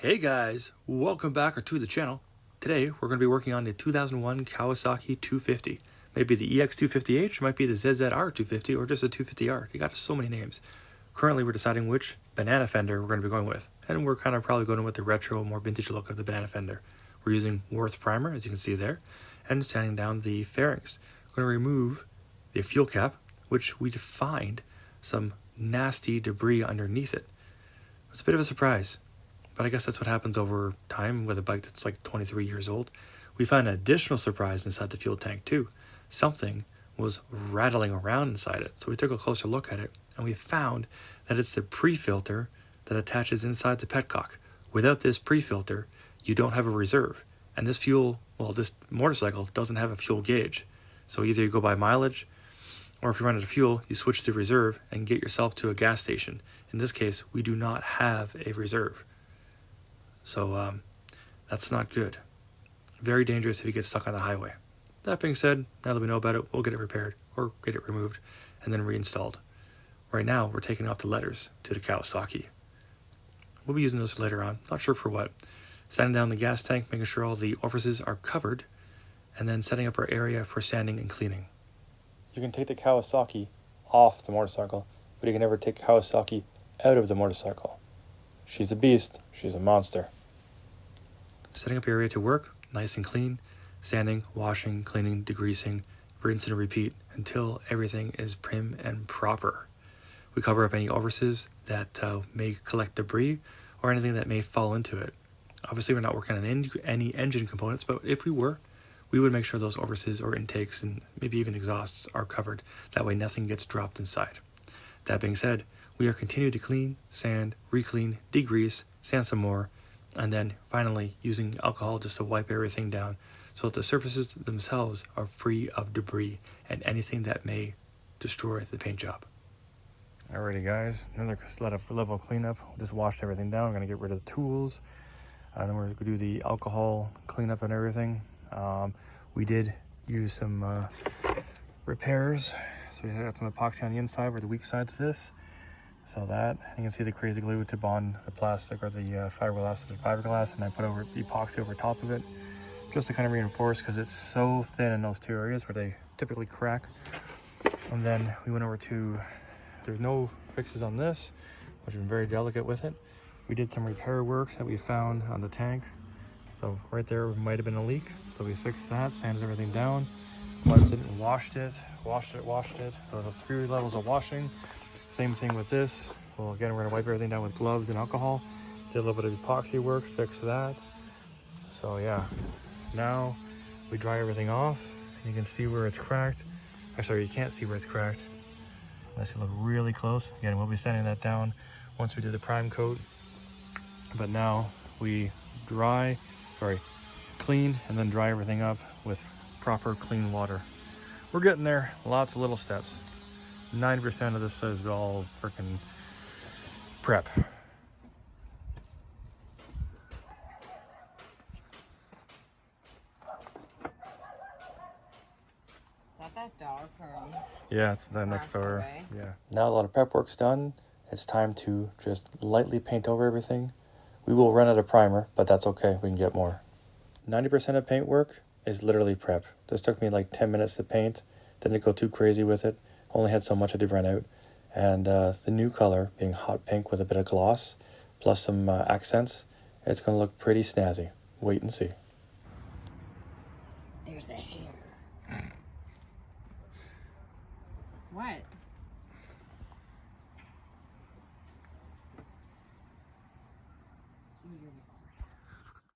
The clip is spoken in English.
Hey guys, welcome back to the channel. Today we're going to be working on the 2001 Kawasaki 250. Maybe the EX250H, might be the ZZR 250, or just the 250R. They got so many names. Currently we're deciding which banana fender we're going to be going with. And we're kind of probably going with the retro, more vintage look of the banana fender. We're using Worth primer, as you can see there, and sanding down the fairings. We're going to remove the fuel cap, which we find some nasty debris underneath it. It's a bit of a surprise. But I guess that's what happens over time with a bike that's like 23 years old. We found an additional surprise inside the fuel tank too. Something was rattling around inside it. So we took a closer look at it and we found that it's the pre-filter that attaches inside the petcock. Without this pre-filter, you don't have a reserve. And this this motorcycle doesn't have a fuel gauge. So either you go by mileage, or if you run out of fuel, you switch to reserve and get yourself to a gas station. In this case, we do not have a reserve. So that's not good. Very dangerous if you get stuck on the highway. That being said, now that we know about it, we'll get it repaired or get it removed and then reinstalled. Right now, we're taking off the letters to the Kawasaki. We'll be using those later on, not sure for what. Sanding down the gas tank, making sure all the orifices are covered, and then setting up our area for sanding and cleaning. You can take the Kawasaki off the motorcycle, but you can never take Kawasaki out of the motorcycle. She's a beast, she's a monster. Setting up your area to work, nice and clean, sanding, washing, cleaning, degreasing, rinse and repeat until everything is prim and proper. We cover up any orifices that may collect debris or anything that may fall into it. Obviously we're not working on any engine components, but if we were, we would make sure those orifices or intakes and maybe even exhausts are covered. That way nothing gets dropped inside. That being said, we are continuing to clean, sand, re-clean, degrease, sand some more, and then finally using alcohol just to wipe everything down so that the surfaces themselves are free of debris and anything that may destroy the paint job. Alrighty guys, another level of cleanup. Just washed everything down. I'm going to get rid of the tools. And then we're going to do the alcohol cleanup and everything. We did use some repairs. So we got some epoxy on the inside where the weak sides of this. So that, you can see the crazy glue to bond the plastic or the fiberglass, and I put over epoxy over top of it just to kind of reinforce because it's so thin in those two areas where they typically crack. And then we went over to, there's no fixes on this, which I'm very delicate with it. We did some repair work that we found on the tank. So right there might have been a leak. So we fixed that, sanded everything down, wiped it and washed it. So the 3 levels of washing. Same thing with this. Well, again, we're gonna wipe everything down with gloves and alcohol. Did a little bit of epoxy work, fix that. So yeah, now we dry everything off. You can see where it's cracked. Actually, you can't see where it's cracked unless you look really close. Again, we'll be sanding that down once we do the prime coat. But now we clean and then dry everything up with proper clean water. We're getting there, lots of little steps. 90% of this is all freaking prep. Is that dog or? Yeah, it's the next door. Away. Yeah. Now a lot of prep work's done. It's time to just lightly paint over everything. We will run out of primer, but that's okay. We can get more. 90% of paint work is literally prep. This took me like 10 minutes to paint. Didn't go too crazy with it. Only had so much I did run out. And the new color, being hot pink with a bit of gloss, plus some accents, it's going to look pretty snazzy. Wait and see. There's a hair. What?